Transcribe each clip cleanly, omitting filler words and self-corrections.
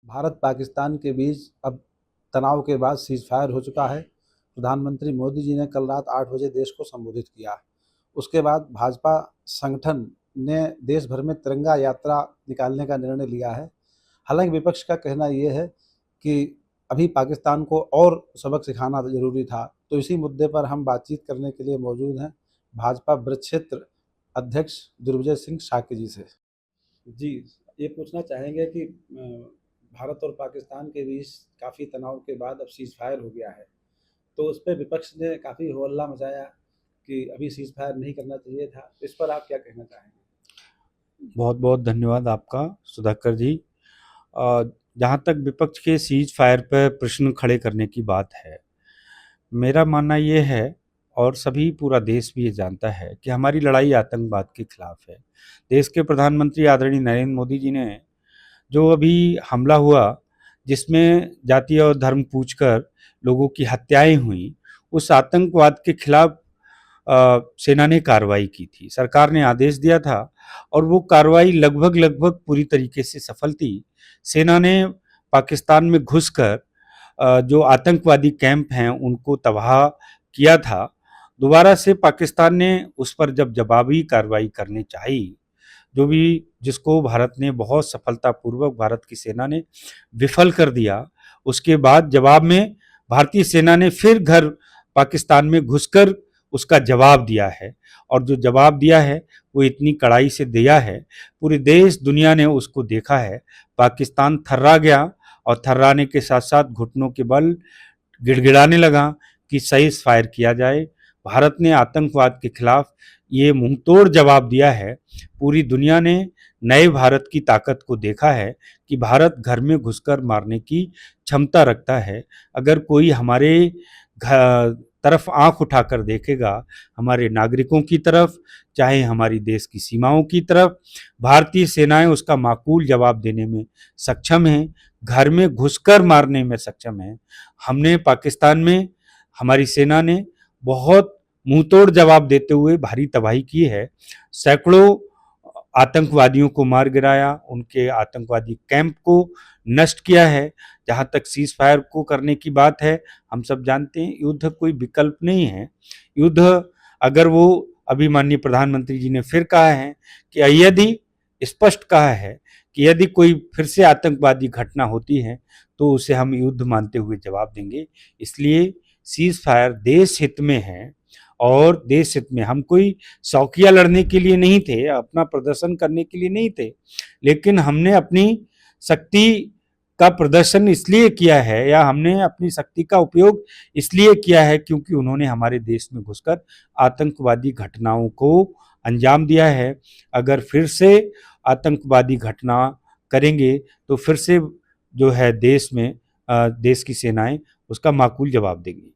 भारत पाकिस्तान के बीच अब तनाव के बाद सीज़ फायर हो चुका है। प्रधानमंत्री मोदी जी ने कल रात 8 बजे देश को संबोधित किया। उसके बाद भाजपा संगठन ने देश भर में तिरंगा यात्रा निकालने का निर्णय लिया है। हालाँकि विपक्ष का कहना ये है कि अभी पाकिस्तान को और सबक सिखाना ज़रूरी था। तो इसी मुद्दे पर हम बातचीत करने के लिए मौजूद हैं भाजपा ब्रज क्षेत्र अध्यक्ष दुर्विजय सिंह शाक्य जी से। जी, ये पूछना चाहेंगे कि भारत और पाकिस्तान के बीच काफ़ी तनाव के बाद अब सीज़ फायर हो गया है। तो उस पे विपक्ष ने काफ़ी हो हल्ला मचाया कि अभी सीज़ फायर नहीं करना चाहिए था। इस पर आप क्या कहना चाहेंगे? बहुत बहुत धन्यवाद आपका सुधाकर जी। जहाँ तक विपक्ष के सीज फायर पर प्रश्न खड़े करने की बात है, मेरा मानना ये है और सभी पूरा देश भी ये जानता है कि हमारी लड़ाई आतंकवाद के खिलाफ है। देश के प्रधानमंत्री आदरणीय नरेंद्र मोदी जी ने जो अभी हमला हुआ, जिसमें जाति और धर्म पूछकर लोगों की हत्याएं हुई, उस आतंकवाद के खिलाफ सेना ने कार्रवाई की थी। सरकार ने आदेश दिया था और वो कार्रवाई लगभग लगभग पूरी तरीके से सफल थी। सेना ने पाकिस्तान में घुसकर जो आतंकवादी कैंप हैं उनको तबाह किया था। दोबारा से पाकिस्तान ने उस पर जब जवाबी कार्रवाई करनी चाहिए, जो भी जिसको भारत ने बहुत सफलतापूर्वक भारत की सेना ने विफल कर दिया, उसके बाद जवाब में भारतीय सेना ने फिर घर पाकिस्तान में घुसकर उसका जवाब दिया है। और जो जवाब दिया है वो इतनी कड़ाई से दिया है, पूरे देश दुनिया ने उसको देखा है। पाकिस्तान थर्रा गया और थर्राने के साथ साथ घुटनों के बल गिड़गिड़ाने लगा कि सीज़ फायर किया जाए। भारत ने आतंकवाद के खिलाफ ये मुंहतोड़ जवाब दिया है। पूरी दुनिया ने नए भारत की ताकत को देखा है कि भारत घर में घुसकर मारने की क्षमता रखता है। अगर कोई हमारे तरफ आंख उठाकर देखेगा, हमारे नागरिकों की तरफ, चाहे हमारी देश की सीमाओं की तरफ, भारतीय सेनाएं उसका माकूल जवाब देने में सक्षम हैं, घर में घुसकर मारने में सक्षम हैं। हमने पाकिस्तान में हमारी सेना ने बहुत मुंहतोड़ जवाब देते हुए भारी तबाही की है। सैकड़ों आतंकवादियों को मार गिराया, उनके आतंकवादी कैंप को नष्ट किया है। जहाँ तक सीज़ फायर को करने की बात है, हम सब जानते हैं युद्ध कोई विकल्प नहीं है। युद्ध अगर वो अभी माननीय प्रधानमंत्री जी ने फिर कहा है कि यदि स्पष्ट कहा है कि यदि कोई फिर से आतंकवादी घटना होती है तो उसे हम युद्ध मानते हुए जवाब देंगे। इसलिए सीज़ फायर देश हित में है और देश हित में हम कोई शौकिया लड़ने के लिए नहीं थे, अपना प्रदर्शन करने के लिए नहीं थे, लेकिन हमने अपनी शक्ति का प्रदर्शन इसलिए किया है या हमने अपनी शक्ति का उपयोग इसलिए किया है क्योंकि उन्होंने हमारे देश में घुसकर आतंकवादी घटनाओं को अंजाम दिया है। अगर फिर से आतंकवादी घटना करेंगे तो फिर से जो है देश में देश की सेनाएं उसका माकूल जवाब देंगी।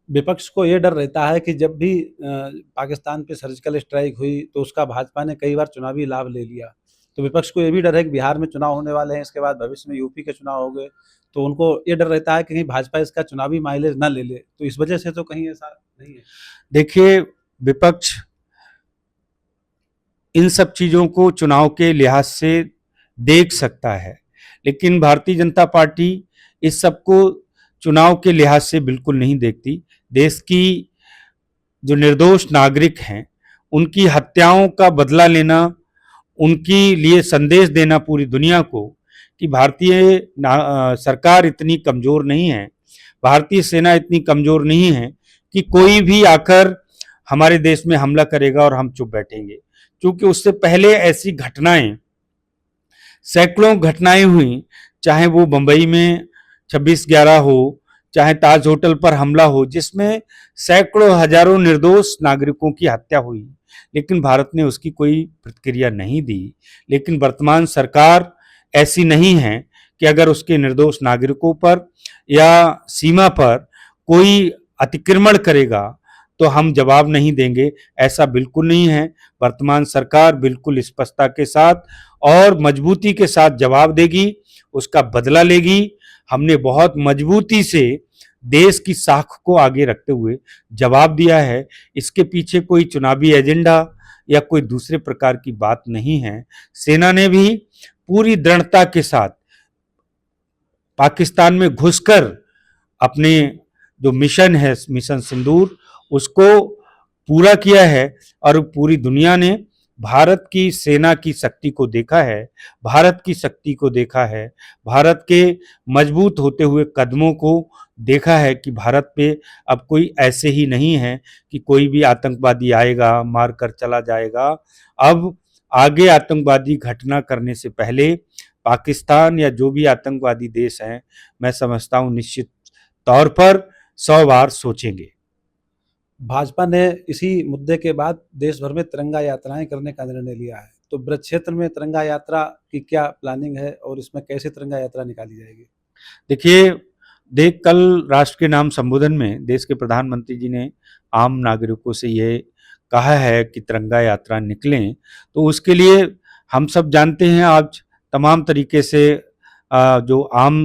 विपक्ष को ये डर रहता है कि जब भी पाकिस्तान पे सर्जिकल स्ट्राइक हुई तो उसका भाजपा ने कई बार चुनावी लाभ ले लिया। तो विपक्ष को ये भी डर है कि बिहार में चुनाव होने वाले हैं, इसके बाद भविष्य में यूपी के चुनाव होंगे, तो उनको ये डर रहता है कि कहीं भाजपा इसका चुनावी माइलेज ना ले ले। तो इस वजह से तो कहीं ऐसा नहीं है? देखिए, विपक्ष इन सब चीज़ों को चुनाव के लिहाज से देख सकता है, लेकिन भारतीय जनता पार्टी इस सब को चुनाव के लिहाज से बिल्कुल नहीं देखती। देश की जो निर्दोष नागरिक हैं, उनकी हत्याओं का बदला लेना, उनके लिए संदेश देना पूरी दुनिया को कि भारतीय सरकार इतनी कमज़ोर नहीं है, भारतीय सेना इतनी कमज़ोर नहीं है कि कोई भी आकर हमारे देश में हमला करेगा और हम चुप बैठेंगे। क्योंकि उससे पहले ऐसी घटनाएं, सैकड़ों घटनाएं हुई, चाहे वो बंबई में 26/11 हो, चाहे ताज होटल पर हमला हो, जिसमें सैकड़ों हजारों निर्दोष नागरिकों की हत्या हुई, लेकिन भारत ने उसकी कोई प्रतिक्रिया नहीं दी। लेकिन वर्तमान सरकार ऐसी नहीं है कि अगर उसके निर्दोष नागरिकों पर या सीमा पर कोई अतिक्रमण करेगा तो हम जवाब नहीं देंगे, ऐसा बिल्कुल नहीं है। वर्तमान सरकार बिल्कुल स्पष्टता के साथ और मजबूती के साथ जवाब देगी, उसका बदला लेगी। हमने बहुत मजबूती से देश की साख को आगे रखते हुए जवाब दिया है। इसके पीछे कोई चुनावी एजेंडा या कोई दूसरे प्रकार की बात नहीं है। सेना ने भी पूरी दृढ़ता के साथ पाकिस्तान में घुसकर अपने जो मिशन है, मिशन सिंदूर, उसको पूरा किया है और पूरी दुनिया ने भारत की सेना की शक्ति को देखा है, भारत की शक्ति को देखा है, भारत के मजबूत होते हुए कदमों को देखा है कि भारत पे अब कोई ऐसे ही नहीं है कि कोई भी आतंकवादी आएगा, मार कर चला जाएगा। अब आगे आतंकवादी घटना करने से पहले पाकिस्तान या जो भी आतंकवादी देश हैं, मैं समझता हूँ निश्चित तौर पर 100 बार सोचेंगे। भाजपा ने इसी मुद्दे के बाद देश भर में तिरंगा यात्राएं करने का निर्णय लिया है। तो ब्रज क्षेत्र में तिरंगा यात्रा की क्या प्लानिंग है और इसमें कैसे तिरंगा यात्रा निकाली जाएगी? देखिए, कल राष्ट्र के नाम संबोधन में देश के प्रधानमंत्री जी ने आम नागरिकों से ये कहा है कि तिरंगा यात्रा निकलें, तो उसके लिए हम सब जानते हैं आज तमाम तरीके से जो आम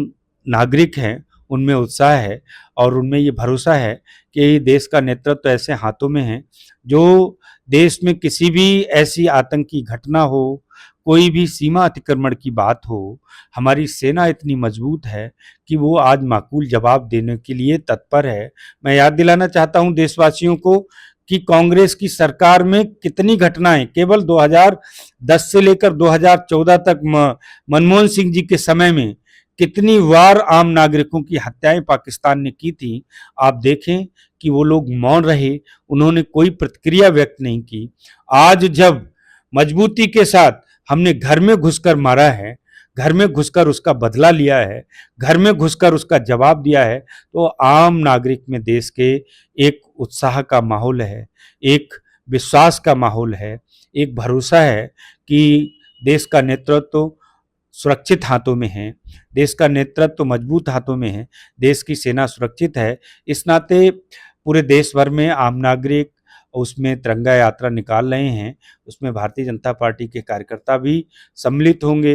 नागरिक हैं उनमें उत्साह है और उनमें ये भरोसा है कि देश का नेतृत्व ऐसे हाथों में है जो देश में किसी भी ऐसी आतंकी घटना हो, कोई भी सीमा अतिक्रमण की बात हो, हमारी सेना इतनी मजबूत है कि वो आज माकूल जवाब देने के लिए तत्पर है। मैं याद दिलाना चाहता हूं देशवासियों को कि कांग्रेस की सरकार में कितनी घटनाएं केवल 2010 से लेकर 2014 तक मनमोहन सिंह जी के समय में कितनी बार आम नागरिकों की हत्याएं पाकिस्तान ने की थी। आप देखें कि वो लोग मौन रहे, उन्होंने कोई प्रतिक्रिया व्यक्त नहीं की। आज जब मजबूती के साथ हमने घर में घुसकर मारा है, घर में घुसकर उसका बदला लिया है, घर में घुसकर उसका जवाब दिया है, तो आम नागरिक में देश के एक उत्साह का माहौल है, एक विश्वास का माहौल है, एक भरोसा है कि देश का नेतृत्व सुरक्षित हाथों में है, देश का नेतृत्व मजबूत हाथों में है, देश की सेना सुरक्षित है। इस नाते पूरे देश भर में आम नागरिक उसमें तिरंगा यात्रा निकाल रहे हैं, उसमें भारतीय जनता पार्टी के कार्यकर्ता भी सम्मिलित होंगे।